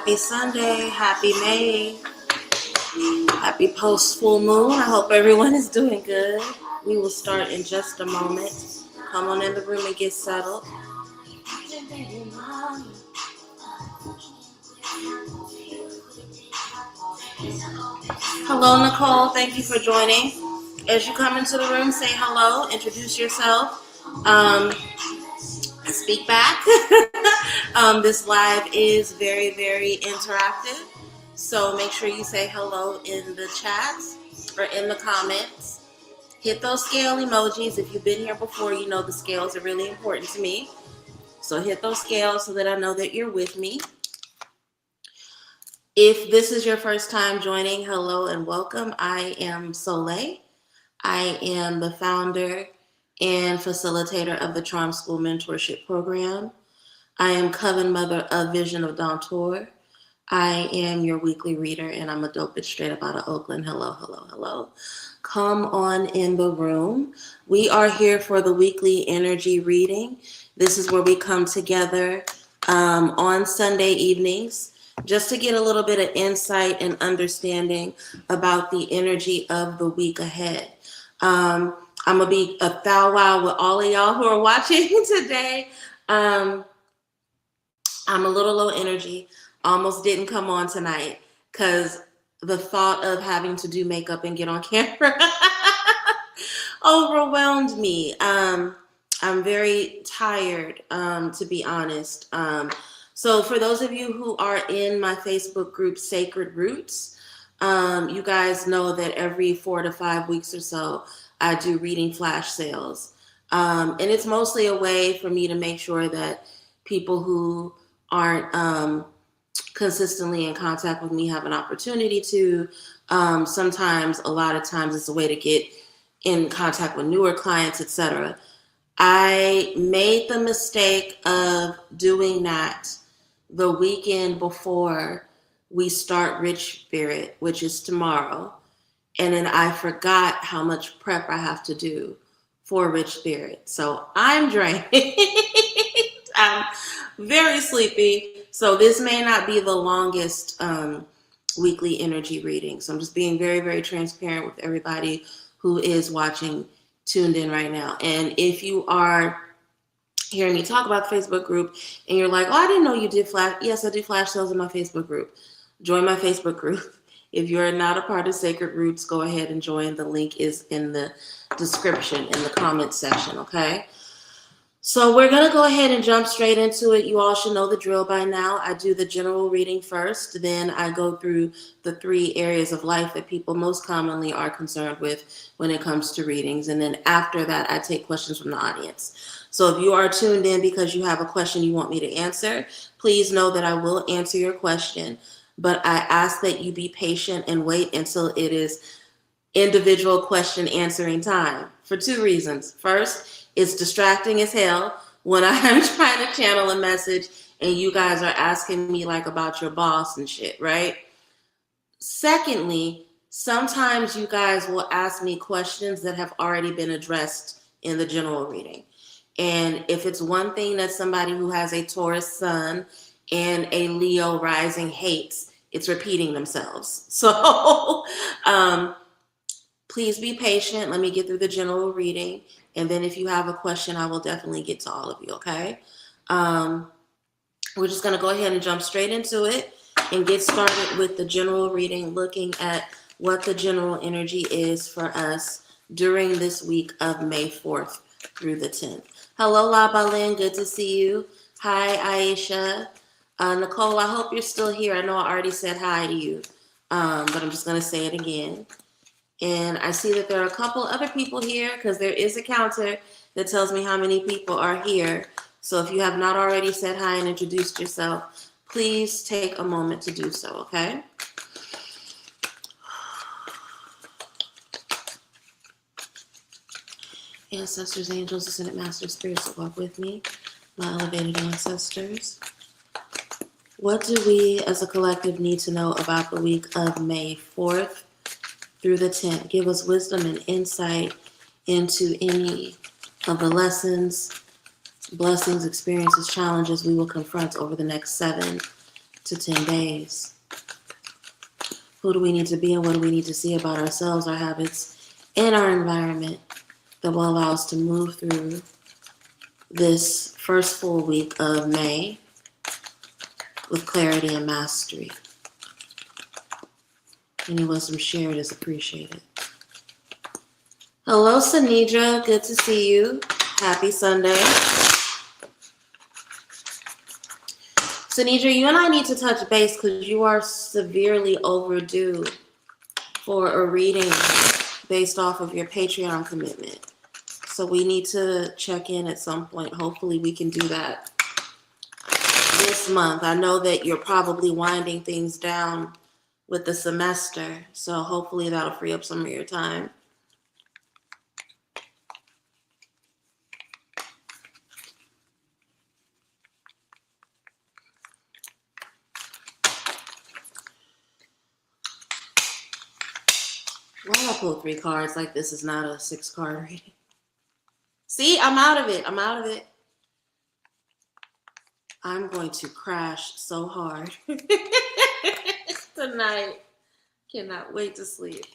Happy Sunday, happy May, happy post full moon. I hope everyone is doing good. We will start in just a moment. Come on in the room and get settled. Hello, Nicole. Thank you for joining. As you come into the room, say hello, introduce yourself, speak back. This live is very, very interactive. So make sure you say hello in the chats or in the comments. Hit those scale emojis. If you've been here before, you know the scales are really important to me. So hit those scales so that I know that you're with me. If this is your first time joining, hello and welcome. I am Soleil. I am the founder and facilitator of the Charm School Mentorship Program. I am Coven Mother of Vision of Dawn Tour. I am your weekly reader, and I'm a dope bitch straight up out of Oakland. Hello, hello, hello. Come on in the room. We are here for the weekly energy reading. This is where we come together on Sunday evenings just to get a little bit of insight and understanding about the energy of the week ahead. I'm going to be a thou wow with all of y'all who are watching today. I'm a little low energy. Almost didn't come on tonight because the thought of having to do makeup and get on camera overwhelmed me. I'm very tired, to be honest. So for those of you who are in my Facebook group, Sacred Roots, you guys know that every 4 to 5 weeks or so, I do reading flash sales. And it's mostly a way for me to make sure that people who aren't consistently in contact with me have an opportunity to. Sometimes, a lot of times, it's a way to get in contact with newer clients, etc. I made the mistake of doing that the weekend before we start Rich Spirit, which is tomorrow. And then I forgot how much prep I have to do for Rich Spirit. So I'm drained. I'm very sleepy. So this may not be the longest weekly energy reading. So I'm just being very, very transparent with everybody who is watching, tuned in right now. And if you are hearing me talk about the Facebook group and you're like, oh, I didn't know you did flash. Yes, I do flash sales in my Facebook group. Join my Facebook group. If you're not a part of Sacred Roots, go ahead and join. The link is in the description, in the comment section, okay? So we're going to go ahead and jump straight into it. You all should know the drill by now. I do the general reading first, then I go through the 3 areas of life that people most commonly are concerned with when it comes to readings. And then after that, I take questions from the audience. So if you are tuned in because you have a question you want me to answer, please know that I will answer your question. But I ask that you be patient and wait until it is individual question answering time for 2 reasons. First, it's distracting as hell when I'm trying to channel a message and you guys are asking me like about your boss and shit, right? Secondly, sometimes you guys will ask me questions that have already been addressed in the general reading. And if it's one thing that somebody who has a Taurus sun and a Leo rising hates, it's repeating themselves. So please be patient. Let me get through the general reading. And then if you have a question, I will definitely get to all of you, okay? We're just going to go ahead and jump straight into it and get started with the general reading, looking at what the general energy is for us during this week of May 4th through the 10th. Hello, La Balin. Good to see you. Hi, Aisha. Nicole, I hope you're still here. I know I already said hi to you, but I'm just going to say it again. And I see that there are a couple other people here because there is a counter that tells me how many people are here. So if you have not already said hi and introduced yourself, please take a moment to do so, okay? Ancestors, angels, ascended masters, spirits that walk with me, my elevated ancestors. What do we as a collective need to know about the week of May 4th through the 10th? Give us wisdom and insight into any of the lessons, blessings, experiences, challenges we will confront over the next 7 to 10 days. Who do we need to be and what do we need to see about ourselves, our habits, and our environment that will allow us to move through this first full week of May with clarity and mastery. Any wisdom shared is appreciated. Hello, Sanidra. Good to see you. Happy Sunday. Sanidra, you and I need to touch base because you are severely overdue for a reading based off of your Patreon commitment. So we need to check in at some point. Hopefully we can do that this month. I know that you're probably winding things down with the semester, so hopefully that'll free up some of your time. Why did I pull 3 cards like this is not a 6-card reading? See, I'm out of it. I'm going to crash so hard tonight. Cannot wait to sleep.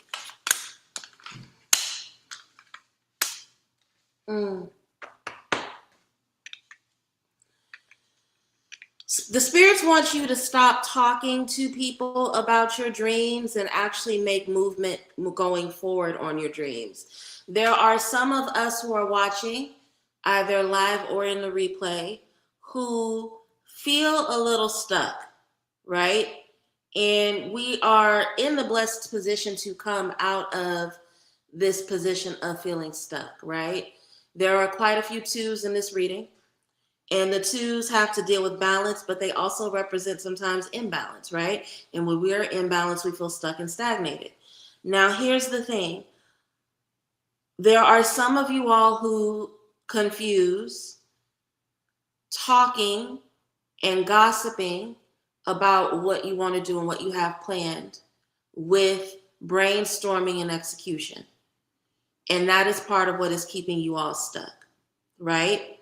The spirits want you to stop talking to people about your dreams and actually make movement going forward on your dreams. There are some of us who are watching, either live or in the replay, who feel a little stuck, right? And we are in the blessed position to come out of this position of feeling stuck, right? There are quite a few 2s in this reading. And the 2s have to deal with balance, but they also represent sometimes imbalance, right? And when we are imbalanced, we feel stuck and stagnated. Now, here's the thing. There are some of you all who confuse talking and gossiping about what you want to do and what you have planned with brainstorming and execution. And that is part of what is keeping you all stuck, right?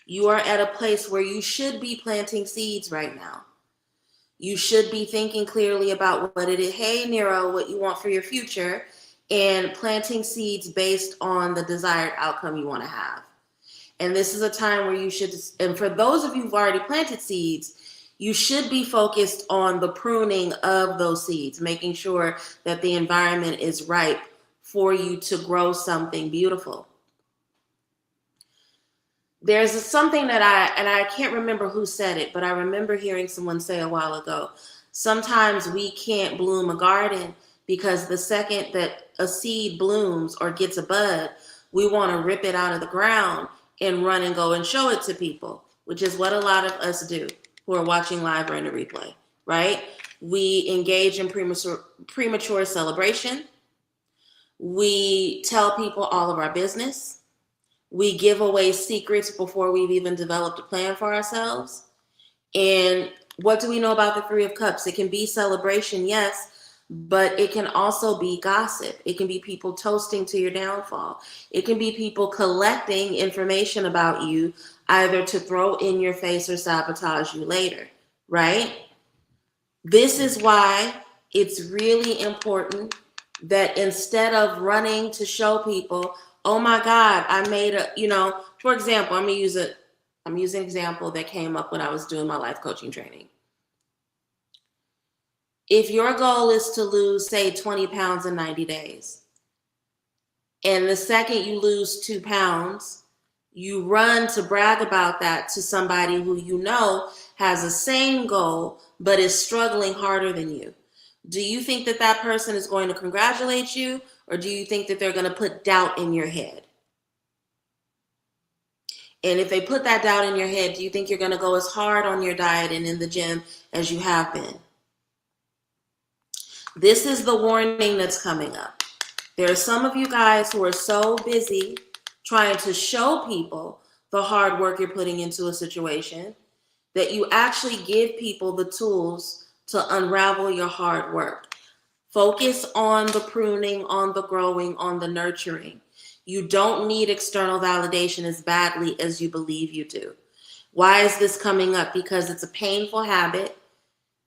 You are at a place where you should be planting seeds right now. You should be thinking clearly about what it is. Hey, Nero, what you want for your future, and planting seeds based on the desired outcome you want to have. And this is a time where you should, and for those of you who've already planted seeds, you should be focused on the pruning of those seeds, making sure that the environment is ripe for you to grow something beautiful. There's something that I can't remember who said it, but I remember hearing someone say a while ago, sometimes we can't bloom a garden because the second that a seed blooms or gets a bud, we want to rip it out of the ground and run and go and show it to people, which is what a lot of us do who are watching live or in the replay, right? We engage in premature celebration. We tell people all of our business. We give away secrets before we've even developed a plan for ourselves. And what do we know about the 3 of Cups? It can be celebration, yes, but it can also be gossip. It can be people toasting to your downfall. It can be people collecting information about you, either to throw in your face or sabotage you later, right? This is why it's really important that instead of running to show people, oh my God, I made a, for example, I'm using an example that came up when I was doing my life coaching training. If your goal is to lose, say, 20 pounds in 90 days, and the second you lose 2 pounds, you run to brag about that to somebody who you know has the same goal, but is struggling harder than you. Do you think that that person is going to congratulate you, or do you think that they're going to put doubt in your head? And if they put that doubt in your head, do you think you're going to go as hard on your diet and in the gym as you have been? This is the warning that's coming up. There are some of you guys who are so busy trying to show people the hard work you're putting into a situation that you actually give people the tools to unravel your hard work. Focus on the pruning, on the growing, on the nurturing. You don't need external validation as badly as you believe you do. Why is this coming up? Because it's a painful habit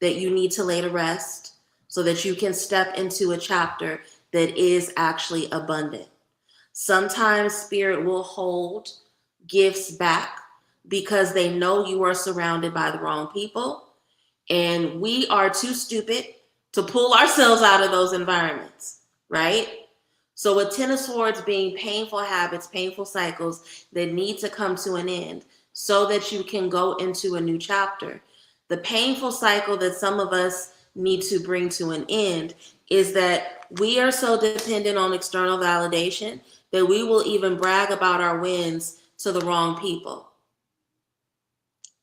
that you need to lay to rest so that you can step into a chapter that is actually abundant. Sometimes spirit will hold gifts back because they know you are surrounded by the wrong people, and we are too stupid to pull ourselves out of those environments, right? So with 10 of Swords being painful habits, painful cycles that need to come to an end so that you can go into a new chapter. The painful cycle that some of us need to bring to an end is that we are so dependent on external validation that we will even brag about our wins to the wrong people.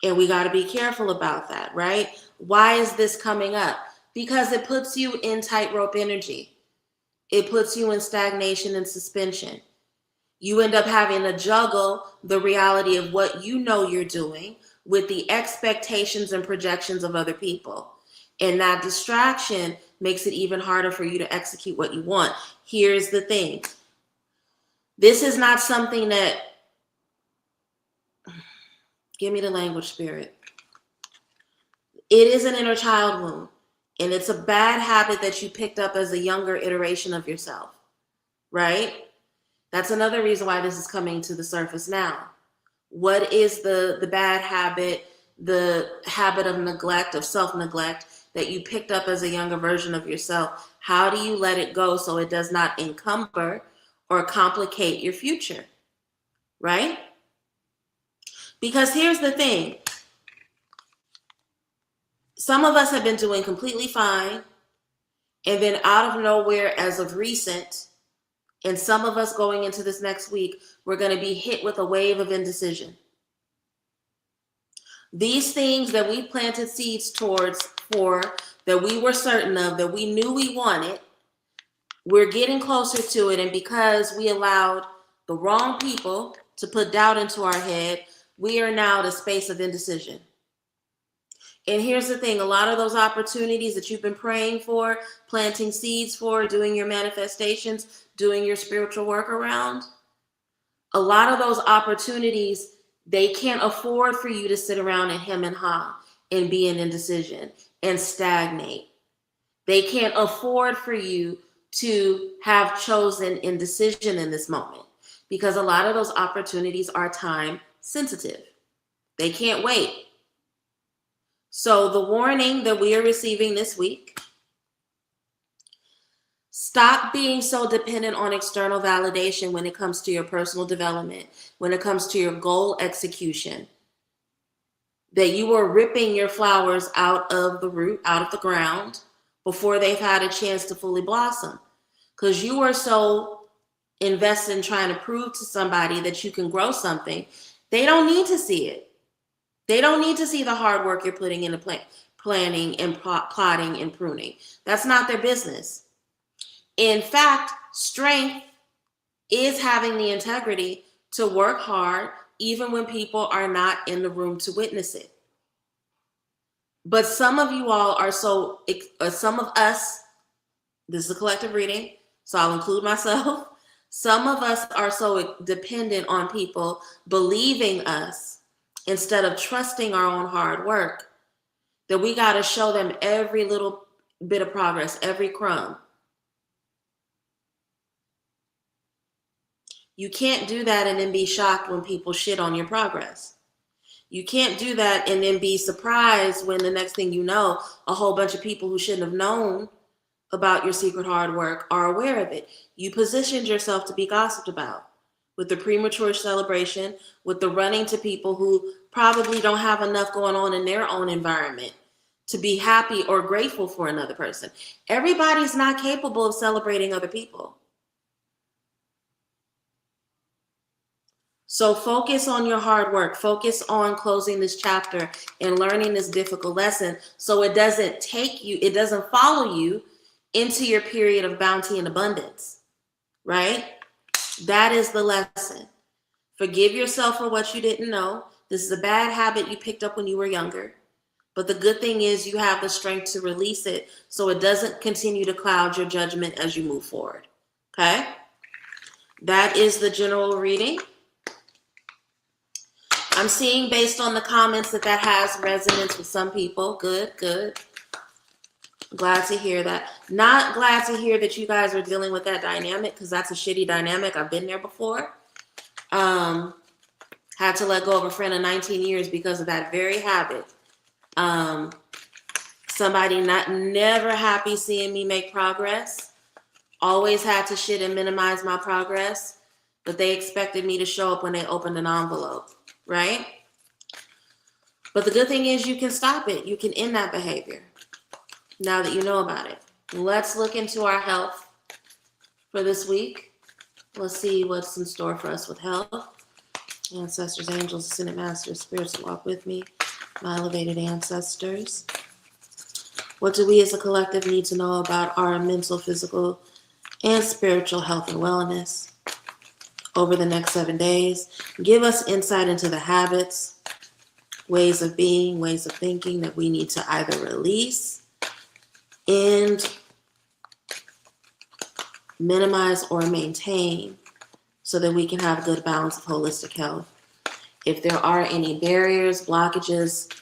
And we got to be careful about that, right? Why is this coming up? Because it puts you in tightrope energy. It puts you in stagnation and suspension. You end up having to juggle the reality of what you know you're doing with the expectations and projections of other people. And that distraction makes it even harder for you to execute what you want. Here's the thing. This is not something that, give me the language, spirit. It is an inner child wound. And it's a bad habit that you picked up as a younger iteration of yourself, right? That's another reason why this is coming to the surface now. What is the bad habit, the habit of neglect, of self-neglect that you picked up as a younger version of yourself? How do you let it go so it does not encumber or complicate your future, right? Because here's the thing. Some of us have been doing completely fine, and then out of nowhere, as of recent, and some of us going into this next week, we're going to be hit with a wave of indecision. These things that we planted seeds for, that we were certain of, that we knew we wanted, we're getting closer to it. And because we allowed the wrong people to put doubt into our head, we are now at a space of indecision. And here's the thing, a lot of those opportunities that you've been praying for, planting seeds for, doing your manifestations, doing your spiritual work around, a lot of those opportunities, they can't afford for you to sit around and hem and haw and be in indecision and stagnate. They can't afford for you to have chosen indecision in this moment because a lot of those opportunities are time sensitive. They can't wait. So the warning that we are receiving this week, stop being so dependent on external validation when it comes to your personal development, when it comes to your goal execution, that you are ripping your flowers out of the root, out of the ground, before they've had a chance to fully blossom. Because you are so invested in trying to prove to somebody that you can grow something, they don't need to see it. They don't need to see the hard work you're putting into planning and plotting and pruning. That's not their business. In fact, strength is having the integrity to work hard even when people are not in the room to witness it. But some of you all are some of us, this is a collective reading, so I'll include myself. Some of us are so dependent on people believing us instead of trusting our own hard work that we got to show them every little bit of progress, every crumb. You can't do that and then be shocked when people shit on your progress. You can't do that and then be surprised when the next thing you know, a whole bunch of people who shouldn't have known about your secret hard work are aware of it. You positioned yourself to be gossiped about with the premature celebration, with the running to people who probably don't have enough going on in their own environment to be happy or grateful for another person. Everybody's not capable of celebrating other people. So focus on your hard work. Focus on closing this chapter and learning this difficult lesson so it doesn't follow you into your period of bounty and abundance, right? That is the lesson. Forgive yourself for what you didn't know. This is a bad habit you picked up when you were younger. But the good thing is you have the strength to release it so it doesn't continue to cloud your judgment as you move forward. Okay? That is the general reading. I'm seeing based on the comments that has resonance with some people. Good, good. Glad to hear that. Not glad to hear that you guys are dealing with that dynamic, because that's a shitty dynamic. I've been there before. Had to let go of a friend of 19 years because of that very habit. Somebody never happy seeing me make progress. Always had to shit and minimize my progress, but they expected me to show up when they opened an envelope, right? But the good thing is you can stop it. You can end that behavior now that you know about it. Let's look into our health for this week. Let's see what's in store for us with health. Ancestors, angels, ascended masters, spirits that walk with me, my elevated ancestors. What do we as a collective need to know about our mental, physical, and spiritual health and wellness over the next 7 days? Give us insight into the habits, ways of being, ways of thinking that we need to either release and minimize or maintain so that we can have a good balance of holistic health. If there are any barriers, blockages,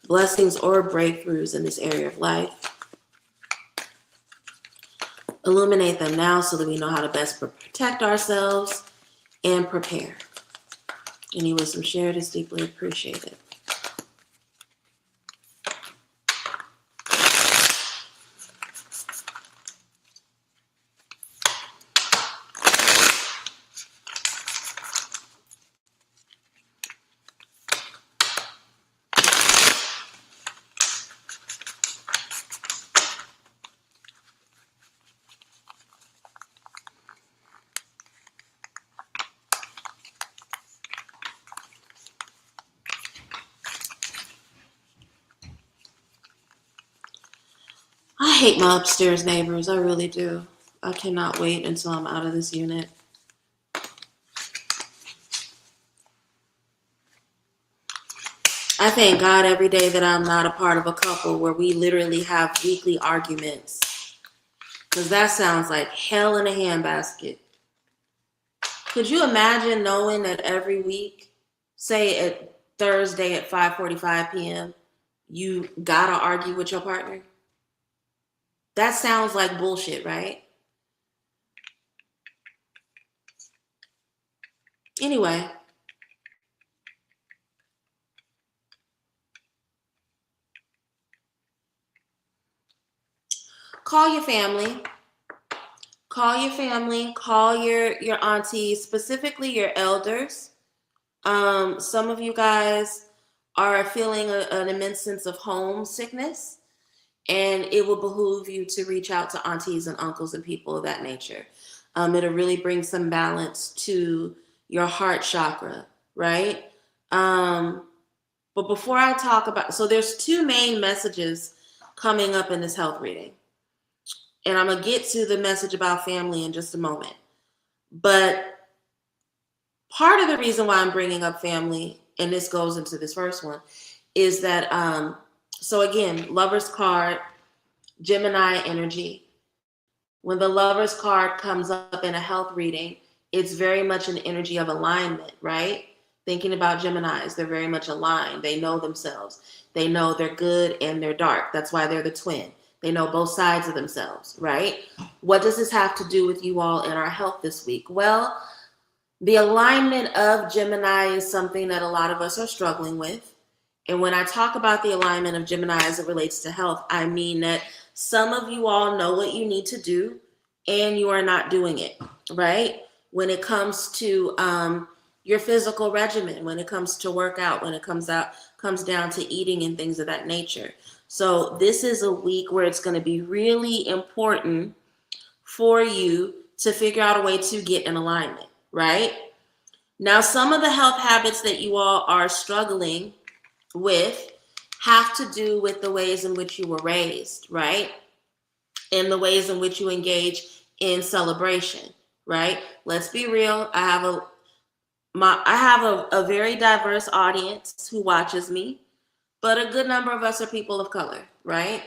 blessings, or breakthroughs in this area of life, illuminate them now so that we know how to best protect ourselves and prepare. Any wisdom shared is deeply appreciated. I hate my upstairs neighbors. I really do. I cannot wait until I'm out of this unit. I thank God every day that I'm not a part of a couple where we literally have weekly arguments. Because that sounds like hell in a handbasket. Could you imagine knowing that every week, say at Thursday at 5:45 p.m., you gotta argue with your partner? That sounds like bullshit, right? Anyway, call your family. Call your family. Call your aunties, specifically your elders. Some of you guys are feeling an immense sense of homesickness, and it will behoove you to reach out to aunties and uncles and people of that nature. It'll really bring some balance to your heart chakra, right? But before I talk about, so there's two main messages coming up in this health reading. And I'm going to get to the message about family in just a moment. But part of the reason why I'm bringing up family, and this goes into this first one, is that, so again, Lover's card, Gemini energy. When the Lover's card comes up in a health reading, it's very much an energy of alignment, right? Thinking about Geminis, they're very much aligned. They know themselves. They know they're good and they're dark. That's why they're the twin. They know both sides of themselves, right? What does this have to do with you all in our health this week? Well, the alignment of Gemini is something that a lot of us are struggling with. And when I talk about the alignment of Gemini as it relates to health, I mean that some of you all know what you need to do and you are not doing it, right? When it comes to your physical regimen, when it comes to workout, when it comes down to eating and things of that nature. So this is a week where it's going to be really important for you to figure out a way to get in alignment, right? Now, some of the health habits that you all are struggling with have to do with the ways in which you were raised, right? And the ways in which you engage in celebration, right? Let's be real. I have a very diverse audience who watches me, but a good number of us are people of color, right?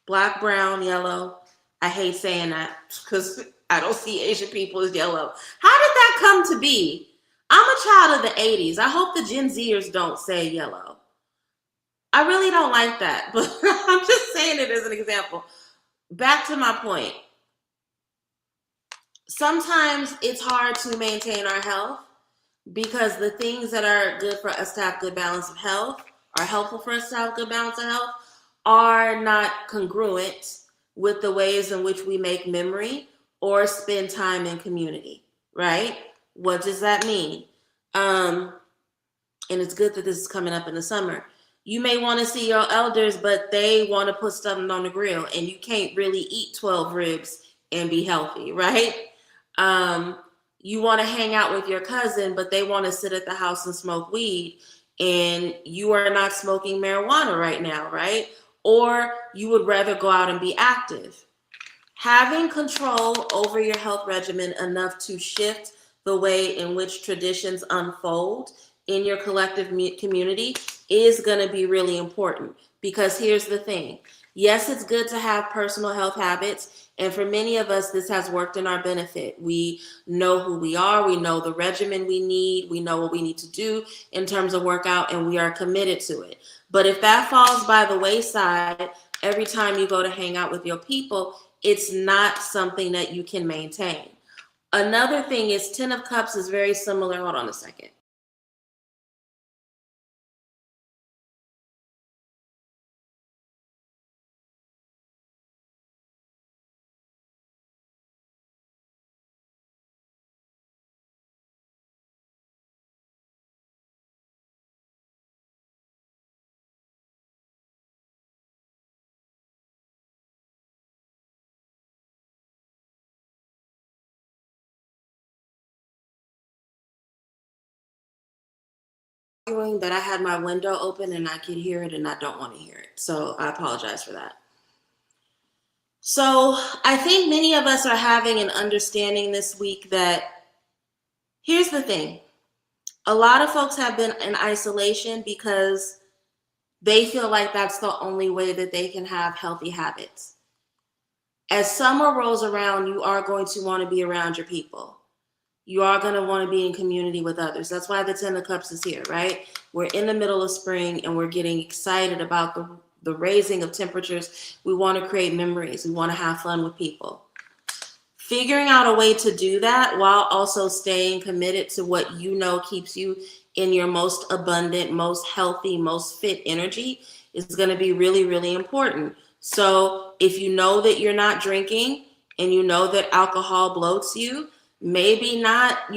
Black, brown, yellow. I hate saying that because I don't see Asian people as yellow. How did that come to be? I'm a child of the 80s. I hope the Gen Zers don't say yellow. I really don't like that, but I'm just saying it as an example. back to my point. Sometimes it's hard to maintain our health because the things that are good for us to have good balance of health, are helpful for us to have good balance of health, are not congruent with the ways in which we make memory or spend time in community, right? What does that mean? And it's good that this is coming up in the summer. You may want to see your elders, but they want to put something on the grill, and you can't really eat 12 ribs and be healthy, right? Um, you want to hang out with your cousin, but they want to sit at the house and smoke weed, and you are not smoking marijuana right now, right? Or you would rather go out and be active. Having control over your health regimen enough to shift the way in which traditions unfold in your collective community is going to be really important, because here's the thing. Yes, it's good to have personal health habits, and for many of us, this has worked in our benefit. We know who we are, we know the regimen we need, we know what we need to do in terms of workout, and we are committed to it. But if that falls by the wayside every time you go to hang out with your people, it's not something that you can maintain. Another thing is 10 of Cups is very similar. Hold on a second. That I had my window open and I could hear it, and I don't want to hear it. So I apologize for that. So I think many of us are having an understanding this week that here's the thing. A lot of folks have been in isolation because they feel like that's the only way that they can have healthy habits. As summer rolls around, you are going to want to be around your people. You are going to want to be in community with others. That's why the 10 of Cups is here, right? We're in the middle of spring and we're getting excited about the raising of temperatures. We want to create memories. We want to have fun with people. Figuring out a way to do that while also staying committed to what you know keeps you in your most abundant, most healthy, most fit energy is going to be really, really important. So if you know that you're not drinking and you know that alcohol bloats you, maybe not,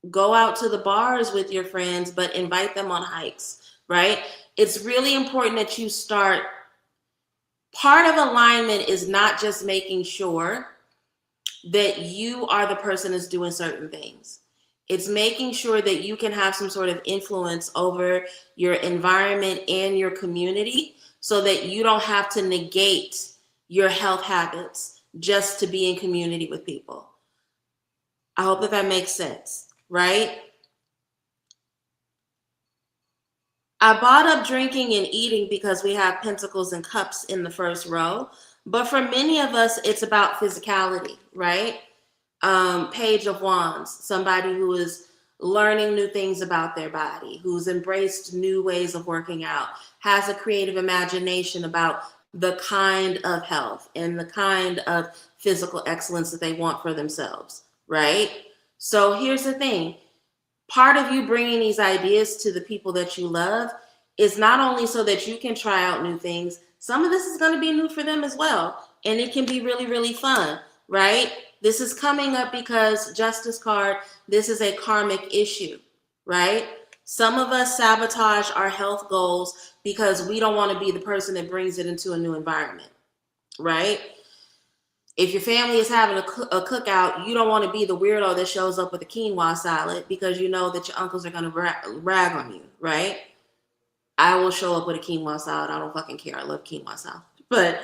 go out to the bars with your friends, but invite them on hikes, right? It's really important that you start. Part of alignment is not just making sure that you are the person that's doing certain things. It's making sure that you can have some sort of influence over your environment and your community so that you don't have to negate your health habits just to be in community with people. I hope that makes sense, right? I brought up drinking and eating because we have pentacles and cups in the first row. But for many of us, it's about physicality, right? Page of Wands, somebody who is learning new things about their body, who's embraced new ways of working out, has a creative imagination about the kind of health and the kind of physical excellence that they want for themselves, right? So here's the thing. Part of you bringing these ideas to the people that you love is not only so that you can try out new things, some of this is going to be new for them as well. And it can be really, really fun, right? This is coming up because Justice card, this is a karmic issue, right? Some of us sabotage our health goals because we don't want to be the person that brings it into a new environment, right? If your family is having a cookout, you don't want to be the weirdo that shows up with a quinoa salad because you know that your uncles are going to rag on you, right? I will show up with a quinoa salad. I don't fucking care. I love quinoa salad. But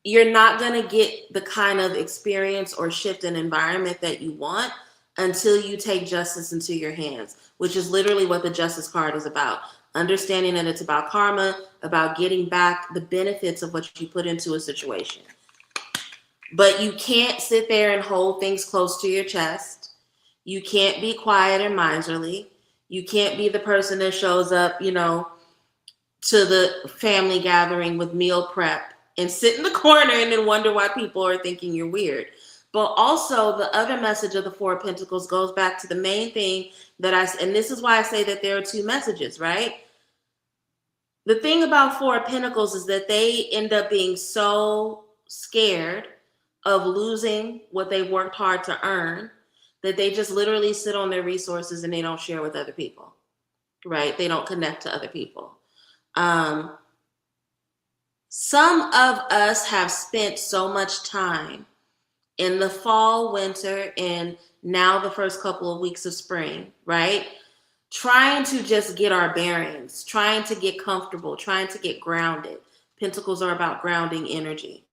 you're not going to get the kind of experience or shift in environment that you want until you take justice into your hands, which is literally what the Justice card is about. Understanding that it's about karma, about getting back the benefits of what you put into a situation. But you can't sit there and hold things close to your chest. You can't be quiet and miserly. You can't be the person that shows up, to the family gathering with meal prep and sit in the corner and then wonder why people are thinking you're weird. But also the other message of the Four of Pentacles goes back to the main thing that and this is why I say that there are two messages, right? The thing about Four of Pentacles is that they end up being so scared of losing what they've worked hard to earn that they just literally sit on their resources and they don't share with other people, right? They don't connect to other people. Some of us have spent so much time in the fall, winter, and now the first couple of weeks of spring, right? Trying to just get our bearings, trying to get comfortable, trying to get grounded. Pentacles are about grounding energy.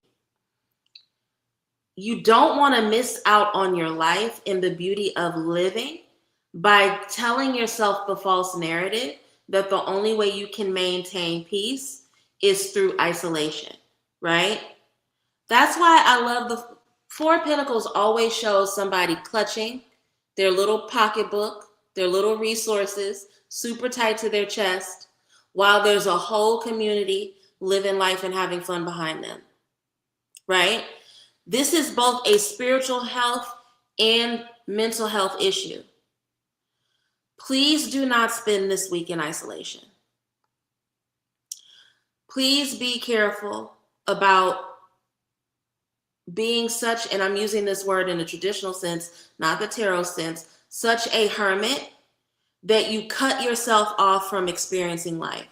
You don't want to miss out on your life and the beauty of living by telling yourself the false narrative that the only way you can maintain peace is through isolation, right? That's why I love the Four of Pentacles always shows somebody clutching their little pocketbook, their little resources, super tight to their chest, while there's a whole community living life and having fun behind them, right? This is both a spiritual health and mental health issue. Please do not spend this week in isolation. Please be careful about being such, and I'm using this word in a traditional sense, not the tarot sense, such a hermit that you cut yourself off from experiencing life.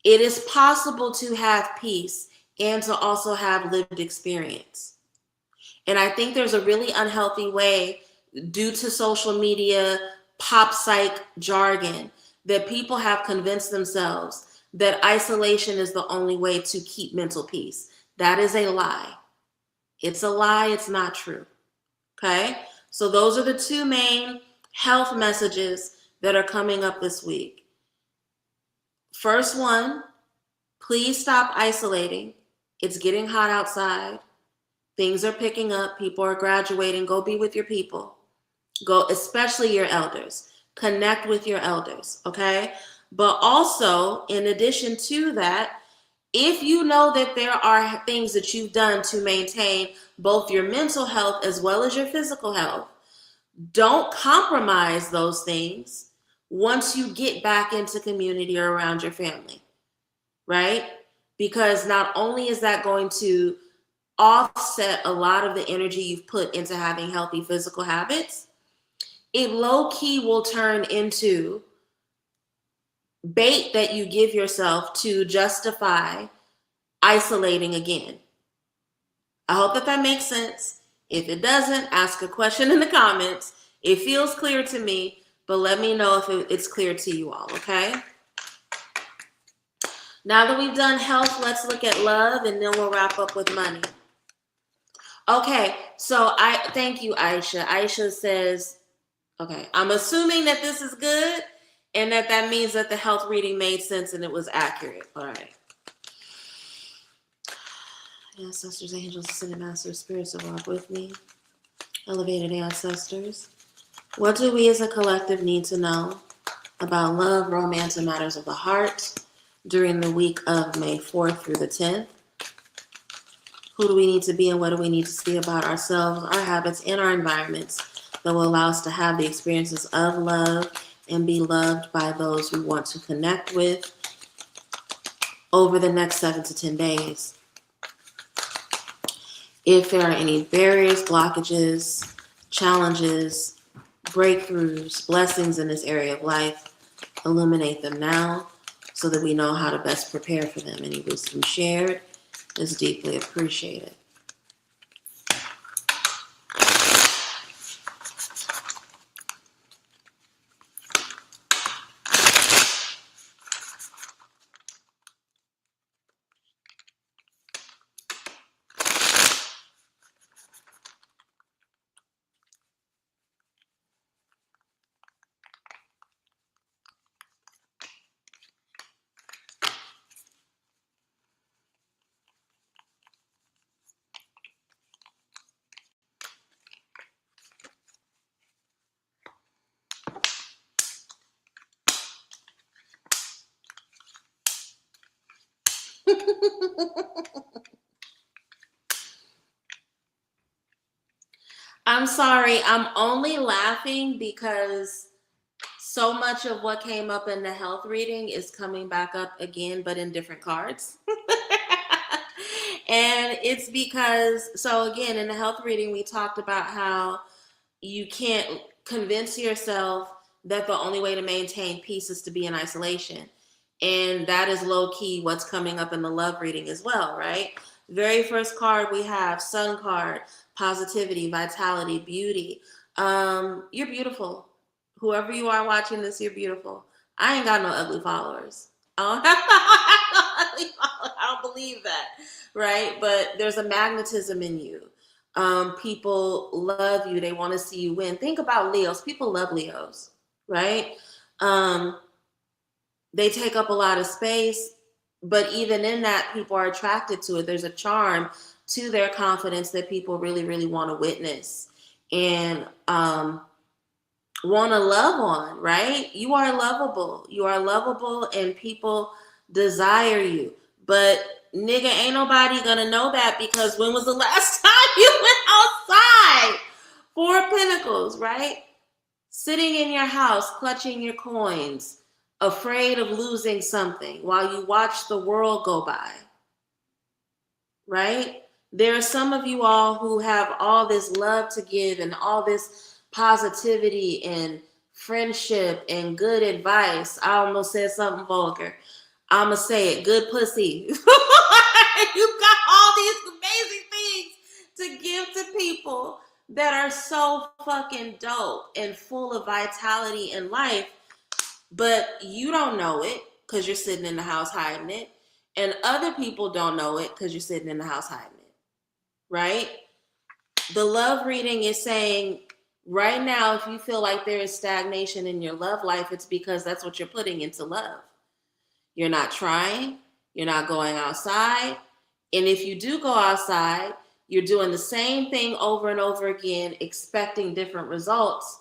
It is possible to have peace and to also have lived experience. And I think there's a really unhealthy way, due to social media, pop psych jargon, that people have convinced themselves that isolation is the only way to keep mental peace. That is a lie. It's a lie. It's not true. Okay? So those are the two main health messages that are coming up this week. First one, please stop isolating. It's getting hot outside. Things are picking up. People are graduating. Go be with your people. Go, especially your elders. Connect with your elders, okay? But also, in addition to that, if you know that there are things that you've done to maintain both your mental health as well as your physical health, don't compromise those things once you get back into community or around your family, right? Because not only is that going to offset a lot of the energy you've put into having healthy physical habits, it low-key will turn into bait that you give yourself to justify isolating again. I hope that makes sense. If it doesn't, ask a question in the comments. It feels clear to me, but let me know if it's clear to you all, okay? Now that we've done health, let's look at love, and then we'll wrap up with money. Okay, so thank you, Aisha. Aisha says, okay, I'm assuming that this is good and that means that the health reading made sense and it was accurate. All right. Ancestors, angels, ascended masters, spirits that walk with me, elevated ancestors. What do we as a collective need to know about love, romance, and matters of the heart during the week of May 4th through the 10th? Who do we need to be and what do we need to see about ourselves, our habits, and our environments that will allow us to have the experiences of love and be loved by those we want to connect with over the next 7 to 10 days? If there are any barriers, blockages, challenges, breakthroughs, blessings in this area of life, illuminate them now so that we know how to best prepare for them. Any wisdom shared is deeply appreciated. I'm sorry. I'm only laughing because so much of what came up in the health reading is coming back up again, but in different cards. And it's because, so again, in the health reading, we talked about how you can't convince yourself that the only way to maintain peace is to be in isolation. And that is low key what's coming up in the love reading as well, right? Very first card we have Sun card, positivity, vitality, beauty. You're beautiful. Whoever you are watching this, you're beautiful. I ain't got no ugly followers. I don't have no ugly followers. I don't believe that, right? But there's a magnetism in you. People love you. They want to see you win. Think about Leos. People love Leos, right? They take up a lot of space, but even in that, people are attracted to it. There's a charm to their confidence that people really, really want to witness and want to love on, right? You are lovable. You are lovable and people desire you. But nigga, ain't nobody gonna know that because when was the last time you went outside? 4 of Pentacles, right? Sitting in your house, clutching your coins, afraid of losing something while you watch the world go by, right? There are some of you all who have all this love to give and all this positivity and friendship and good advice. I almost said something vulgar. I'm going to say it. Good pussy. You've got all these amazing things to give to people that are so fucking dope and full of vitality in life, but you don't know it because you're sitting in the house hiding it, and other people don't know it because you're sitting in the house hiding it, right? The love reading is saying right now, if you feel like there is stagnation in your love life, it's because that's what you're putting into love. You're not trying, you're not going outside, and if you do go outside, you're doing the same thing over and over again, expecting different results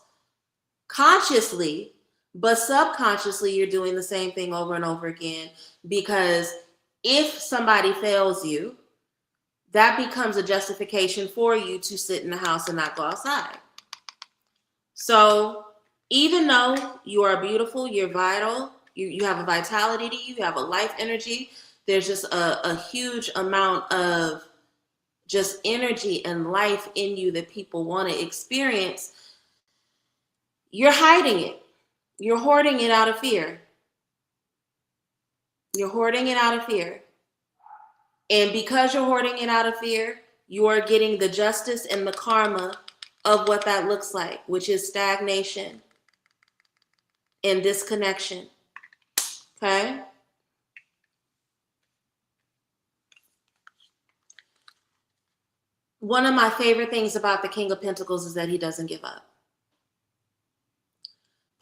consciously, but subconsciously, you're doing the same thing over and over again because if somebody fails you, that becomes a justification for you to sit in the house and not go outside. So even though you are beautiful, you're vital, you have a vitality to you, you have a life energy, there's just a huge amount of just energy and life in you that people want to experience, you're hiding it. You're hoarding it out of fear. You're hoarding it out of fear. And because you're hoarding it out of fear, you are getting the justice and the karma of what that looks like, which is stagnation and disconnection. Okay? One of my favorite things about the King of Pentacles is that he doesn't give up.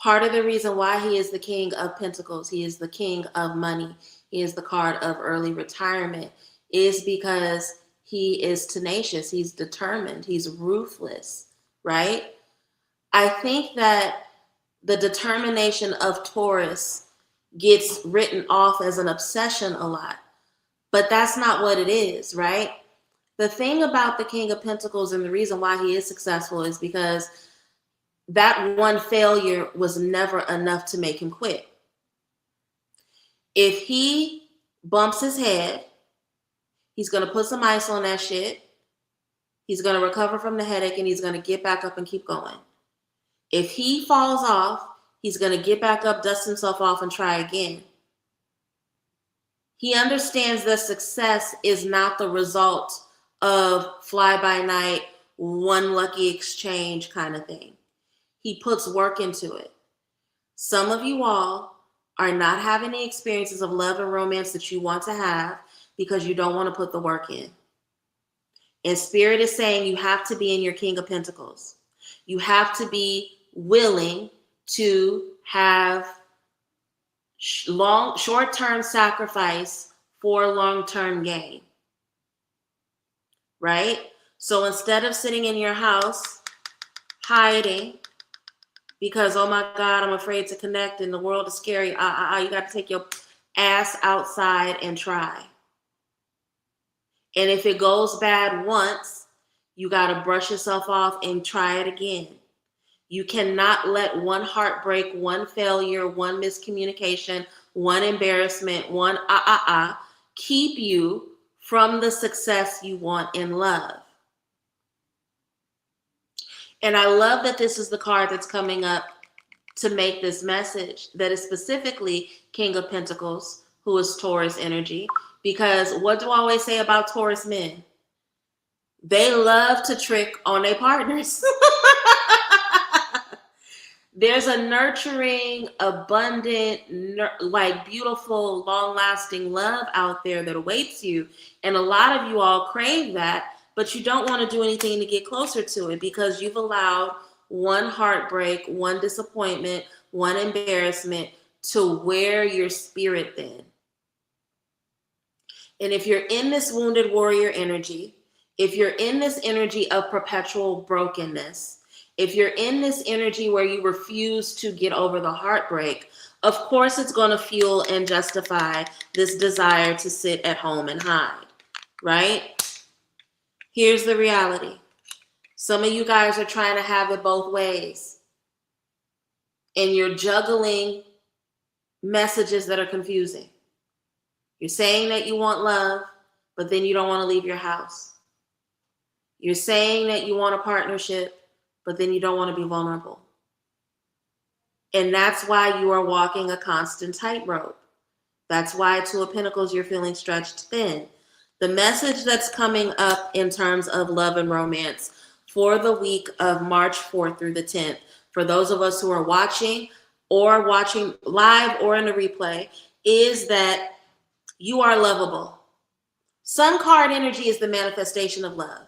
Part of the reason why he is the King of Pentacles, he is the King of money, he is the card of early retirement, is because he is tenacious, he's determined, he's ruthless, right? I think that the determination of Taurus gets written off as an obsession a lot, but that's not what it is, right? The thing about the King of Pentacles and the reason why he is successful is because that one failure was never enough to make him quit. If he bumps his head, he's going to put some ice on that shit. He's going to recover from the headache and he's going to get back up and keep going. If he falls off, he's going to get back up, dust himself off, and try again. He understands that success is not the result of fly-by-night, one lucky exchange kind of thing. He puts work into it. Some of you all are not having the experiences of love and romance that you want to have because you don't want to put the work in. And Spirit is saying you have to be in your King of Pentacles. You have to be willing to have short-term sacrifice for long-term gain. Right? So instead of sitting in your house hiding because, oh my God, I'm afraid to connect and the world is scary, you got to take your ass outside and try. And if it goes bad once, You got to brush yourself off and try it again. You cannot let one heartbreak, one failure, one miscommunication, one embarrassment, one keep you from the success you want in love. And I love that this is the card that's coming up to make this message, that is specifically King of Pentacles, who is Taurus energy. Because what do I always say about Taurus men? They love to trick on their partners. There's a nurturing, abundant, like beautiful, long-lasting love out there that awaits you. And a lot of you all crave that, but you don't want to do anything to get closer to it because you've allowed one heartbreak, one disappointment, one embarrassment to wear your spirit thin. And if you're in this wounded warrior energy, if you're in this energy of perpetual brokenness, if you're in this energy where you refuse to get over the heartbreak, of course it's going to fuel and justify this desire to sit at home and hide, right? Here's the reality. Some of you guys are trying to have it both ways. And you're juggling messages that are confusing. You're saying that you want love, but then you don't want to leave your house. You're saying that you want a partnership, but then you don't want to be vulnerable. And that's why you are walking a constant tightrope. That's why, Two of Pentacles, you're feeling stretched thin. The message that's coming up in terms of love and romance for the week of March 4th through the 10th, for those of us who are watching live or in a replay, is that you are lovable. Sun card energy is the manifestation of love.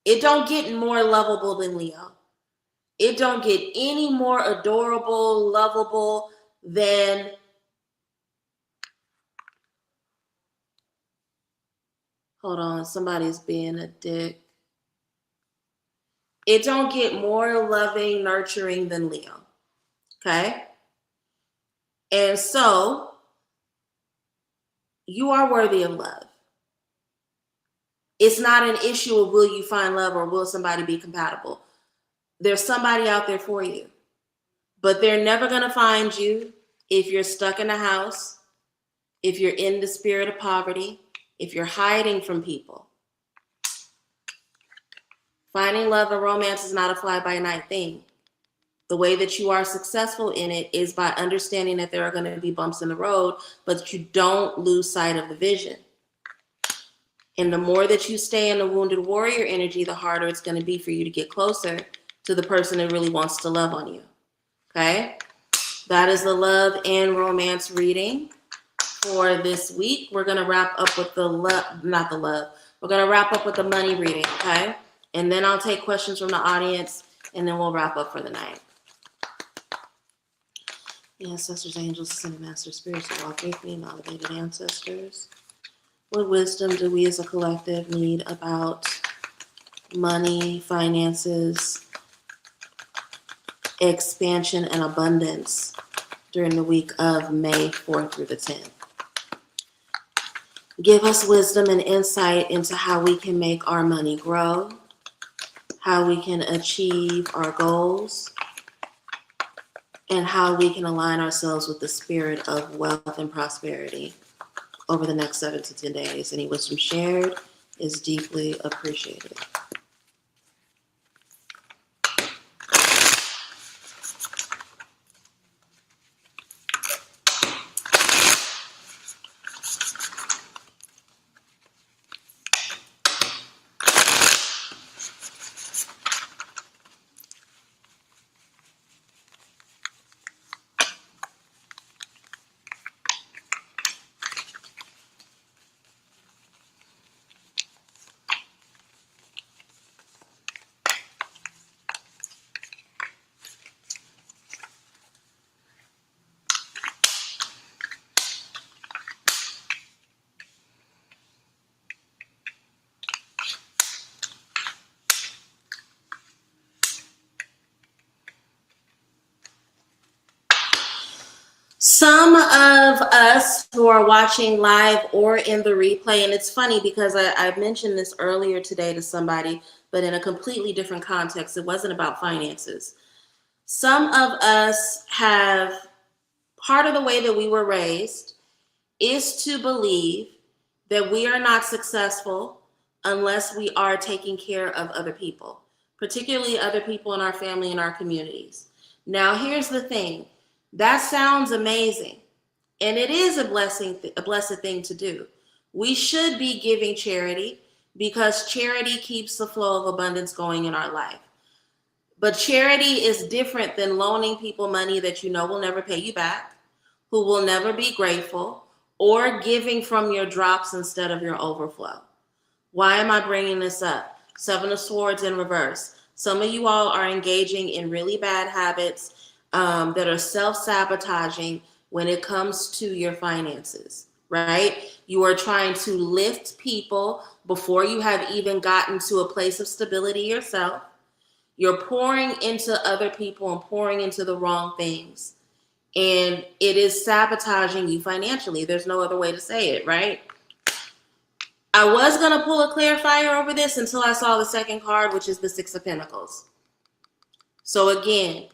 It don't get more lovable than Leo. It don't get any more adorable, lovable than hold on, somebody's being a dick. It don't get more loving, nurturing than Leo. Okay? And so you are worthy of love. It's not an issue of will you find love or will somebody be compatible. There's somebody out there for you. But they're never going to find you if you're stuck in a house, if you're in the spirit of poverty, if you're hiding from people. Finding love and romance is not a fly-by-night thing. The way that you are successful in it is by understanding that there are going to be bumps in the road, but you don't lose sight of the vision. And the more that you stay in the wounded warrior energy, the harder it's going to be for you to get closer to the person that really wants to love on you. Okay? That is the love and romance reading for this week. We're going to wrap up with the We're going to wrap up with the money reading, okay? And then I'll take questions from the audience, and then we'll wrap up for the night. Ancestors, angels, ascended masters, spirits who walk with me, and elevated ancestors. What wisdom do we as a collective need about money, finances, expansion, and abundance during the week of May 4th through the 10th? Give us wisdom and insight into how we can make our money grow, how we can achieve our goals, and how we can align ourselves with the spirit of wealth and prosperity over the next 7 to 10 days. Any wisdom shared is deeply appreciated. Some of us who are watching live or in the replay, and it's funny because I mentioned this earlier today to somebody, but in a completely different context. It wasn't about finances. Some of us have, part of the way that we were raised is to believe that we are not successful unless we are taking care of other people, particularly other people in our family and our communities. Now, here's the thing. That sounds amazing. And it is a blessed thing to do. We should be giving charity because charity keeps the flow of abundance going in our life. But charity is different than loaning people money that you know will never pay you back, who will never be grateful, or giving from your drops instead of your overflow. Why am I bringing this up? 7 of Swords in reverse. Some of you all are engaging in really bad habits that are self-sabotaging when it comes to your finances, right? You are trying to lift people before you have even gotten to a place of stability yourself. You're pouring into other people and pouring into the wrong things. And it is sabotaging you financially. There's no other way to say it, right? I was going to pull a clarifier over this until I saw the second card, which is the 6 of Pentacles. So again,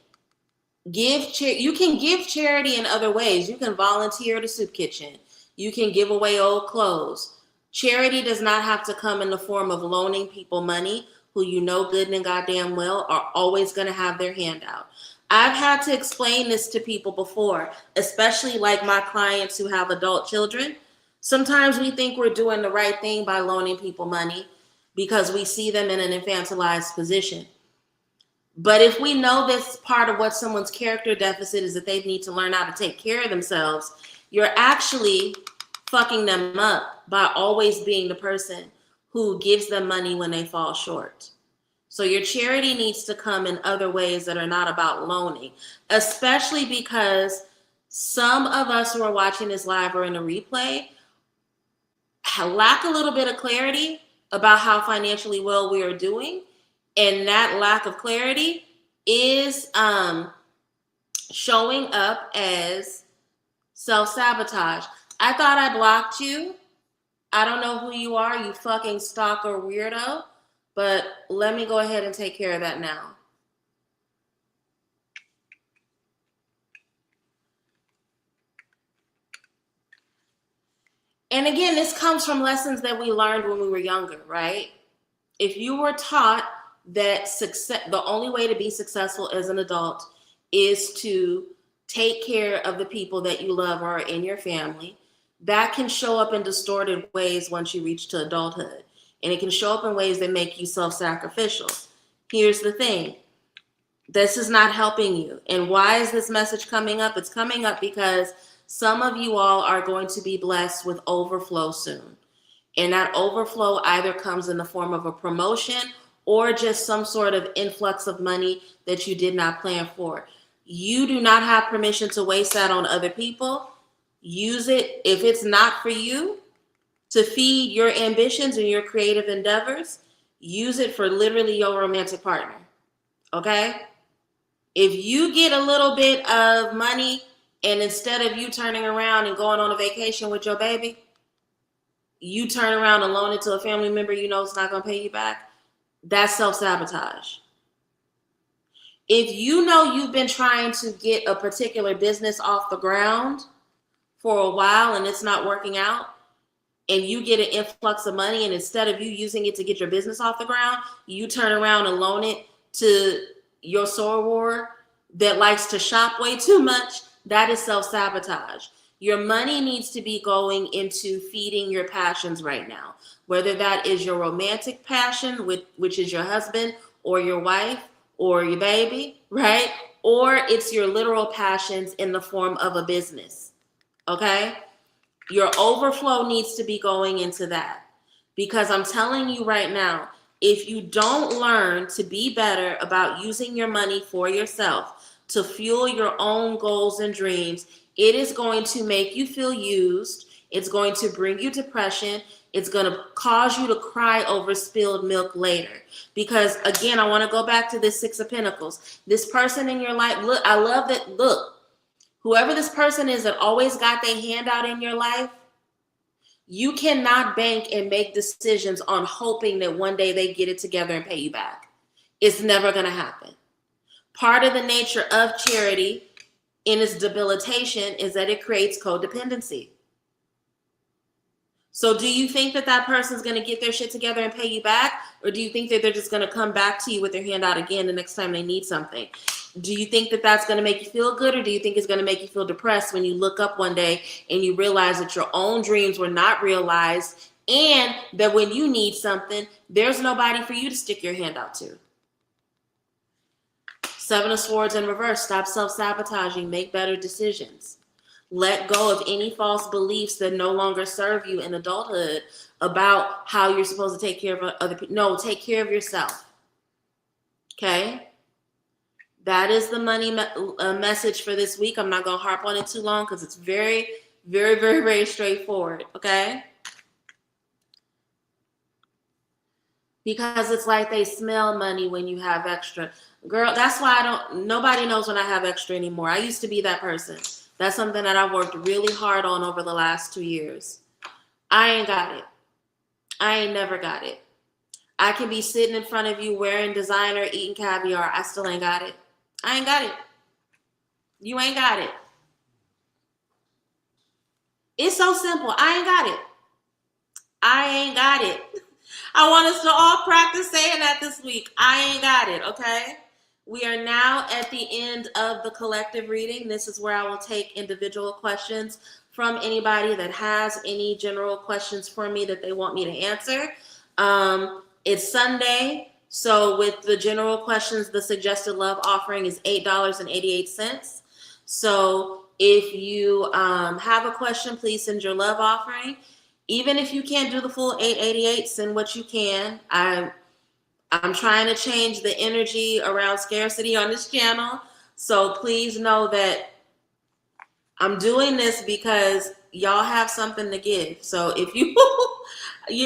you can give charity in other ways. You can volunteer at a soup kitchen. You can give away old clothes. Charity does not have to come in the form of loaning people money who you know good and goddamn well are always going to have their hand out. I've had to explain this to people before, especially like my clients who have adult children. Sometimes we think we're doing the right thing by loaning people money because we see them in an infantilized position. But if we know this part of what someone's character deficit is, that they need to learn how to take care of themselves, you're actually fucking them up by always being the person who gives them money when they fall short. So your charity needs to come in other ways that are not about loaning, especially because some of us who are watching this live or in a replay lack a little bit of clarity about how financially well we are doing. And that lack of clarity is showing up as self-sabotage. I thought I blocked you. I don't know who you are, you fucking stalker weirdo, but let me go ahead and take care of that now. And again, this comes from lessons that we learned when we were younger, right? If you were taught that the only way to be successful as an adult is to take care of the people that you love or are in your family, that can show up in distorted ways once you reach to adulthood. And it can show up in ways that make you self-sacrificial. Here's the thing. This is not helping you. And why is this message coming up? It's coming up because some of you all are going to be blessed with overflow soon. And that overflow either comes in the form of a promotion or just some sort of influx of money that you did not plan for. You do not have permission to waste that on other people. Use it, if it's not for you, to feed your ambitions and your creative endeavors. Use it for literally your romantic partner, okay? If you get a little bit of money and instead of you turning around and going on a vacation with your baby, you turn around and loan it to a family member you know is not going to pay you back, that's self-sabotage. If you know you've been trying to get a particular business off the ground for a while and it's not working out, and you get an influx of money, and instead of you using it to get your business off the ground, you turn around and loan it to your soror that likes to shop way too much, that is self-sabotage. Your money needs to be going into feeding your passions right now, whether that is your romantic passion, which is your husband or your wife or your baby, right? Or it's your literal passions in the form of a business, okay? Your overflow needs to be going into that, because I'm telling you right now, if you don't learn to be better about using your money for yourself to fuel your own goals and dreams, it is going to make you feel used. It's going to bring you depression. It's going to cause you to cry over spilled milk later. Because again, I want to go back to this 6 of Pentacles. This person in your life, look, I love that. Look, Whoever this person is that always got their hand out in your life, you cannot bank and make decisions on hoping that one day they get it together and pay you back. It's never going to happen. Part of the nature of charity in its debilitation is that it creates codependency. So do you think that that person's going to get their shit together and pay you back? Or do you think that they're just going to come back to you with their hand out again the next time they need something? Do you think that that's going to make you feel good? Or do you think it's going to make you feel depressed when you look up one day and you realize that your own dreams were not realized and that when you need something, there's nobody for you to stick your hand out to? Seven of Swords in reverse. Stop self-sabotaging. Make better decisions. Let go of any false beliefs that no longer serve you in adulthood about how you're supposed to take care of other people. No, take care of yourself. Okay? That is the money message for this week. I'm not going to harp on it too long because it's very, very, very, very straightforward. Okay? Because it's like they smell money when you have extra. Girl, that's why nobody knows when I have extra anymore. I used to be that person. That's something that I've worked really hard on over the last 2 years. I ain't got it. I ain't never got it. I can be sitting in front of you wearing designer, eating caviar. I still ain't got it. I ain't got it. You ain't got it. It's so simple. I ain't got it. I ain't got it. I want us to all practice saying that this week. I ain't got it, okay? We are now at the end of the collective reading. This is where I will take individual questions from anybody that has any general questions for me that they want me to answer. It's Sunday, so with the general questions, the suggested love offering is $8.88. So if you have a question, please send your love offering. Even if you can't do the full $8.88, send what you can. I'm trying to change the energy around scarcity on this channel. So please know that I'm doing this because y'all have something to give. So if you,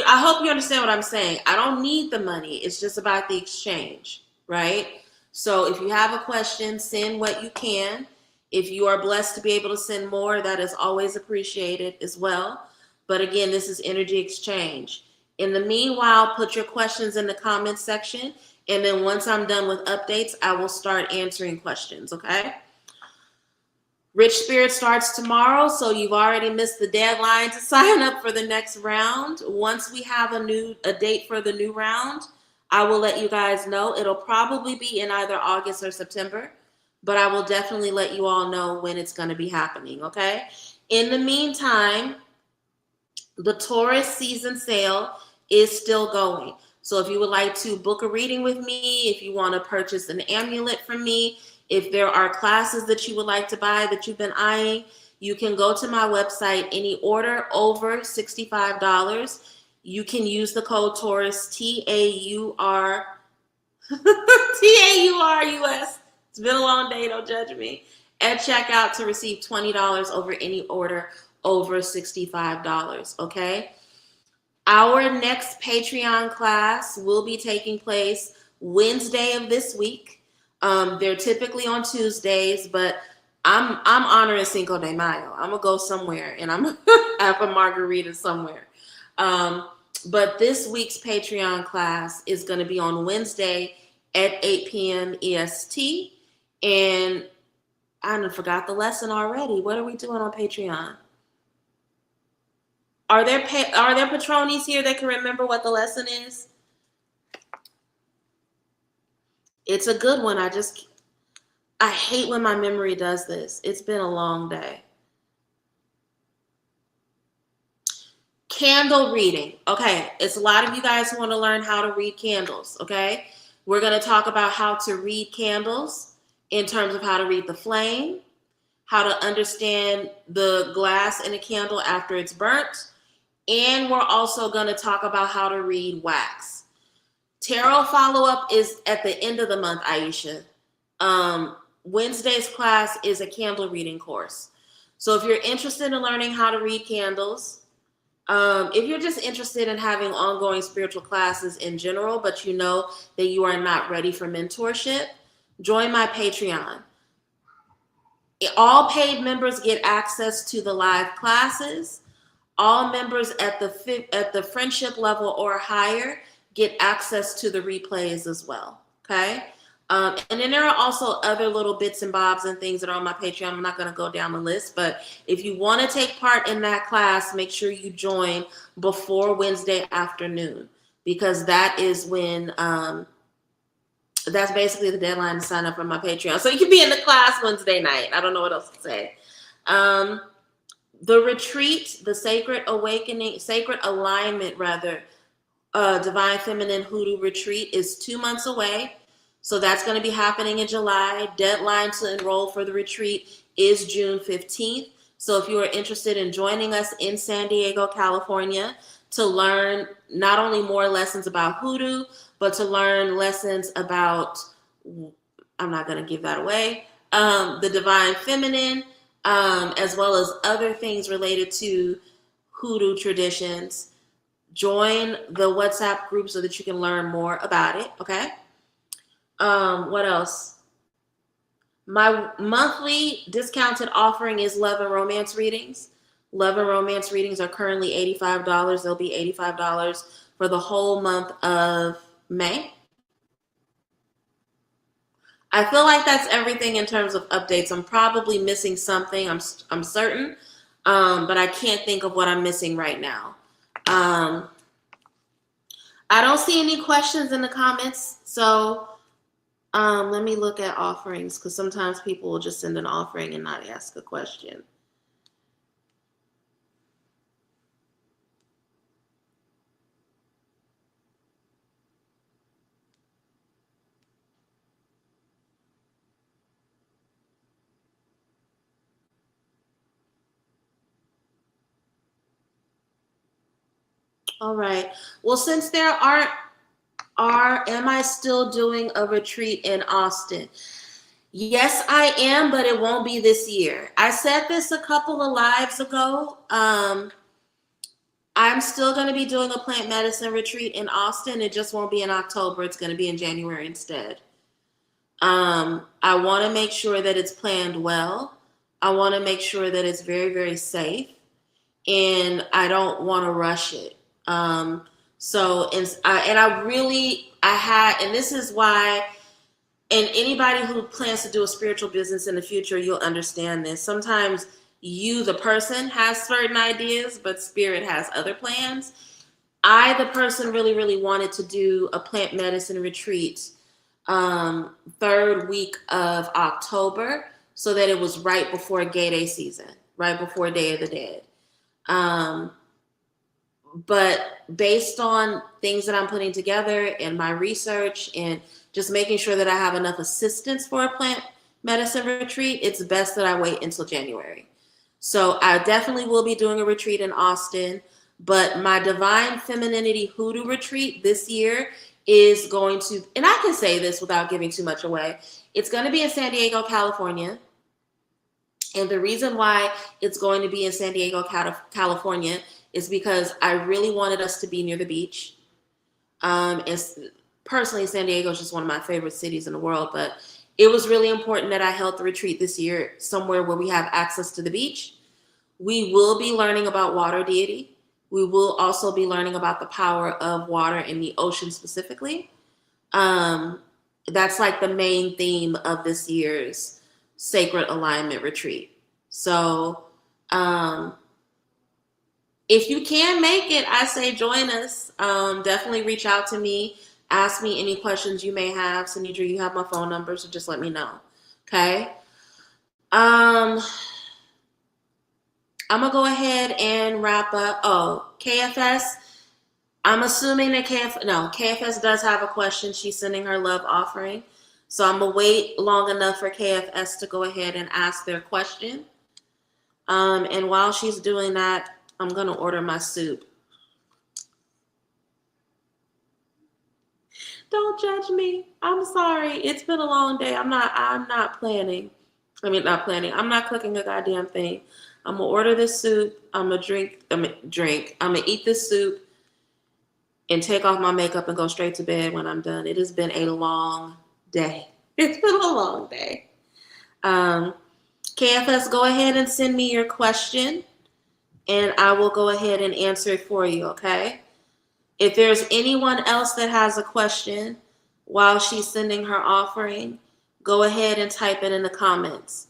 I hope you understand what I'm saying. I don't need the money. It's just about the exchange, right? So if you have a question, send what you can. If you are blessed to be able to send more, that is always appreciated as well. But again, this is energy exchange. In the meanwhile, put your questions in the comments section. And then once I'm done with updates, I will start answering questions, okay? Rich Spirit starts tomorrow, so you've already missed the deadline to sign up for the next round. Once we have a date for the new round, I will let you guys know. It'll probably be in either August or September, but I will definitely let you all know when it's going to be happening, okay? In the meantime, the Taurus season sale is still going. So if you would like to book a reading with me, if you want to purchase an amulet from me, if there are classes that you would like to buy that you've been eyeing, you can go to my website. Any order over $65, you can use the code Taurus, TAUR, TAURUS. It's been a long day, don't judge me. At checkout to receive $20 over any order over $65, okay? Our next Patreon class will be taking place Wednesday of this week. They're typically on Tuesdays, but I'm honoring Cinco de Mayo. I'm gonna go somewhere and I'm gonna have a margarita somewhere. But this week's Patreon class is gonna be on Wednesday at 8 p.m. EST. And I done forgot the lesson already. What are we doing on Patreon? Are there patronies here that can remember what the lesson is? It's a good one. I hate when my memory does this. It's been a long day. Candle reading. Okay, it's a lot of you guys who want to learn how to read candles, okay? We're going to talk about how to read candles in terms of how to read the flame, how to understand the glass in a candle after it's burnt, and we're also going to talk about how to read wax. Tarot follow-up is at the end of the month, Aisha. Wednesday's class is a candle reading course. So if you're interested in learning how to read candles, if you're just interested in having ongoing spiritual classes in general, but you know that you are not ready for mentorship, join my Patreon. All paid members get access to the live classes. All members at the friendship level or higher get access to the replays as well. Okay. And then there are also other little bits and bobs and things that are on my Patreon. I'm not going to go down the list, but if you want to take part in that class, make sure you join before Wednesday afternoon, because that is when that's basically the deadline to sign up for my Patreon. So you can be in the class Wednesday night. I don't know what else to say. The retreat, the Sacred Awakening, Sacred Alignment, rather, Divine Feminine Hoodoo Retreat is 2 months away. So that's going to be happening in July. Deadline to enroll for the retreat is June 15th. So if you are interested in joining us in San Diego, California, to learn not only more lessons about hoodoo, but to learn lessons about, I'm not going to give that away, the Divine Feminine, as well as other things related to hoodoo traditions, join the WhatsApp group so that you can learn more about it, okay? What else? My monthly discounted offering is Love and Romance readings. Love and Romance readings are currently $85. They'll be $85 for the whole month of May. I feel like that's everything in terms of updates. I'm probably missing something, I'm certain, but I can't think of what I'm missing right now. I don't see any questions in the comments, so let me look at offerings, because sometimes people will just send an offering and not ask a question. All right. Well, since there am I still doing a retreat in Austin? Yes, I am, but it won't be this year. I said this a couple of lives ago. I'm still going to be doing a plant medicine retreat in Austin. It just won't be in October. It's going to be in January instead. I want to make sure that it's planned well. I want to make sure that it's very, very safe. And I don't want to rush it. And this is why, and anybody who plans to do a spiritual business in the future, you'll understand this. Sometimes you, the person, has certain ideas, but spirit has other plans. I, the person, really, really wanted to do a plant medicine retreat third week of October, so that it was right before Gay Day season, right before Day of the Dead. But based on things that I'm putting together and my research and just making sure that I have enough assistance for a plant medicine retreat, it's best that I wait until January. So I definitely will be doing a retreat in Austin, but my Divine Femininity Hoodoo retreat this year is going to, and I can say this without giving too much away, it's going to be in San Diego, California. And the reason why it's going to be in San Diego, California is because I really wanted us to be near the beach. And personally, San Diego is just one of my favorite cities in the world, but it was really important that I held the retreat this year somewhere where we have access to the beach. We will be learning about water deity. We will also be learning about the power of water in the ocean specifically. That's like the main theme of this year's Sacred Alignment Retreat. So if you can make it, I say join us. Definitely reach out to me. Ask me any questions you may have. Sanidra, you have my phone number, so just let me know. Okay. I'm going to go ahead and wrap up. Oh, KFS. I'm assuming that KFS does have a question. She's sending her love offering. So I'm going to wait long enough for KFS to go ahead and ask their question. And while she's doing that, I'm going to order my soup. Don't judge me. I'm sorry. It's been a long day. I'm not planning. I'm not cooking a goddamn thing. I'm going to order this soup. I'm going to eat this soup and take off my makeup and go straight to bed when I'm done. It has been a long day. It's been a long day. KFS, go ahead and send me your question, and I will go ahead and answer it for you, okay? If there's anyone else that has a question while she's sending her offering, go ahead and type it in the comments.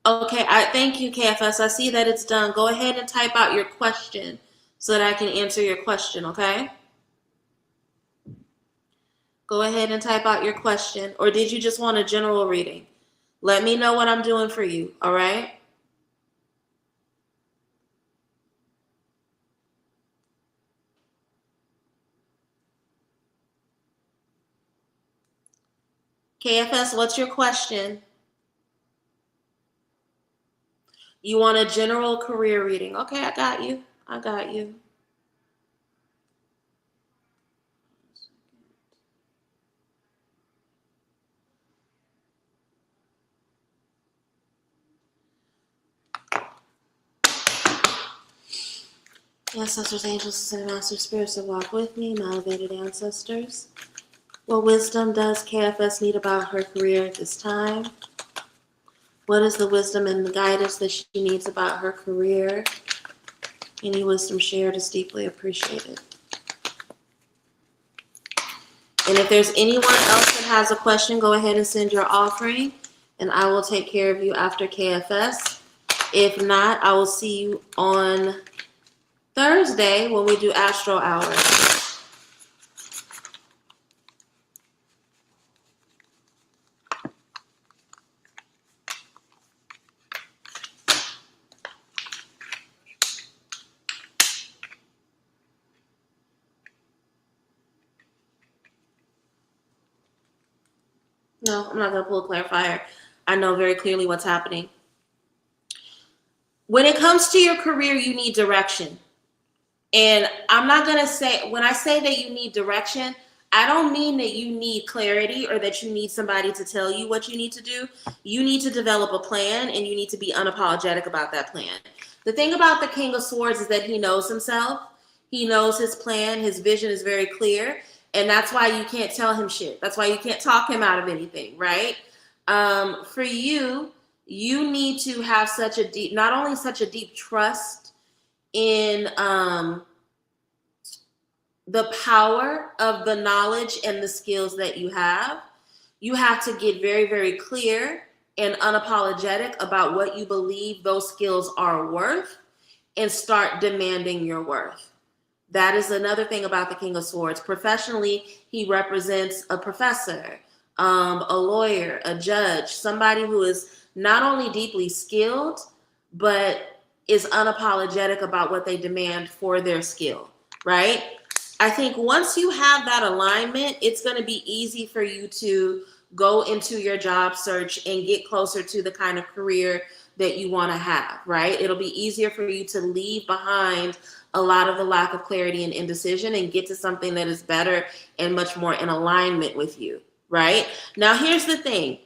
Okay, I thank you, KFS. I see that it's done. Go ahead and type out your question so that I can answer your question, okay? Go ahead and type out your question. Or did you just want a general reading? Let me know what I'm doing for you, all right? KFS, what's your question? You want a general career reading? Okay, I got you. I got you. Ancestors, angels, and master spirits that walk with me, my elevated ancestors. What wisdom does KFS need about her career at this time? What is the wisdom and the guidance that she needs about her career? Any wisdom shared is deeply appreciated. And if there's anyone else that has a question, go ahead and send your offering, and I will take care of you after KFS. If not, I will see you on Thursday when we do Astro Hour. No, I'm not going to pull a clarifier. I know very clearly what's happening. When it comes to your career, you need direction. And I'm not going to say, when I say that you need direction, I don't mean that you need clarity or that you need somebody to tell you what you need to do. You need to develop a plan, and you need to be unapologetic about that plan. The thing about the King of Swords is that he knows himself. He knows his plan. His vision is very clear. And that's why you can't tell him shit. That's why you can't talk him out of anything, right? For you, you need to have such a deep, not only such a deep trust in the power of the knowledge and the skills that you have to get very, very clear and unapologetic about what you believe those skills are worth and start demanding your worth. That is another thing about the King of Swords. Professionally, he represents a professor, a lawyer, a judge, somebody who is not only deeply skilled, but is unapologetic about what they demand for their skill, right? I think once you have that alignment, it's going to be easy for you to go into your job search and get closer to the kind of career that you want to have, right? It'll be easier for you to leave behind a lot of the lack of clarity and indecision and get to something that is better and much more in alignment with you, right? Now, here's the thing.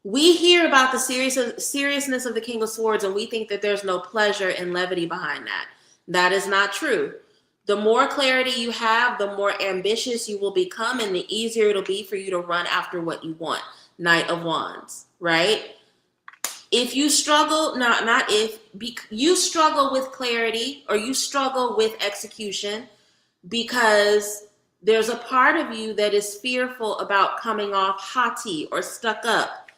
We hear about the seriousness of the King of Swords, and we think that there's no pleasure and levity behind that. That is not true. The more clarity you have, the more ambitious you will become, and the easier it'll be for you to run after what you want. Knight of Wands, right? If you struggle, you struggle with clarity or you struggle with execution because there's a part of you that is fearful about coming off haughty or stuck up.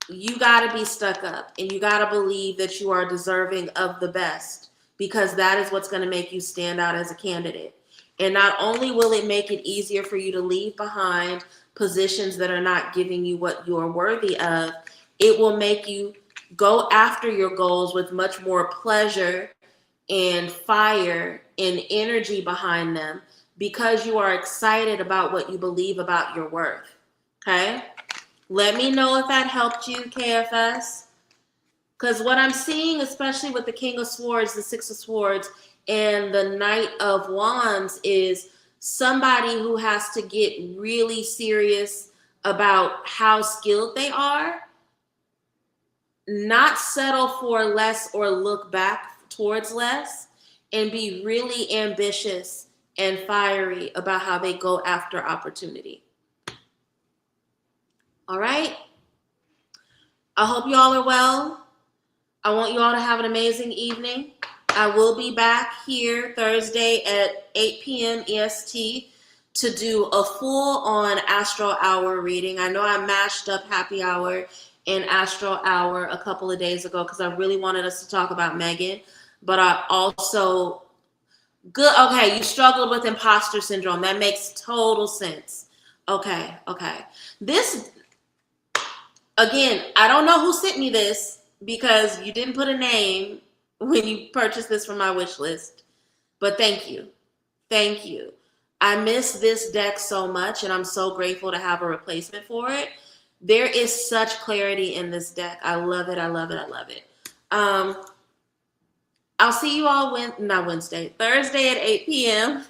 You got to be stuck up, and you got to believe that you are deserving of the best, because that is what's going to make you stand out as a candidate. And not only will it make it easier for you to leave behind positions that are not giving you what you're worthy of, it will make you go after your goals with much more pleasure and fire and energy behind them, because you are excited about what you believe about your worth. Okay? Let me know if that helped you, KFS. Because what I'm seeing, especially with the King of Swords, the Six of Swords, and the Knight of Wands, is somebody who has to get really serious about how skilled they are, not settle for less or look back towards less, and be really ambitious and fiery about how they go after opportunity. All right? I hope you all are well. I want you all to have an amazing evening. I will be back here Thursday at 8 p.m. EST to do a full-on Astro Hour reading. I know I mashed up Happy Hour and Astro Hour a couple of days ago because I really wanted us to talk about Megan, but I also... Good. Okay, you struggled with imposter syndrome. That makes total sense. Okay. This, again, I don't know who sent me this because you didn't put a name when you purchased this from my wish list. But thank you. Thank you. I miss this deck so much, and I'm so grateful to have a replacement for it. There is such clarity in this deck. I love it. I'll see you all Thursday at 8 p.m.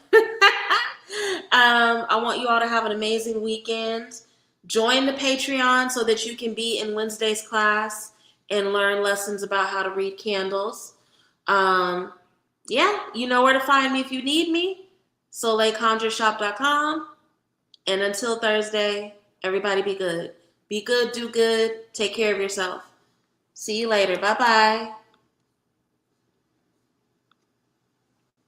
I want you all to have an amazing weekend. Join the Patreon so that you can be in Wednesday's class and learn lessons about how to read candles. Yeah, you know where to find me if you need me. SoleilConjureShop.com. And until Thursday, everybody be good. Be good, do good, take care of yourself. See you later. Bye-bye.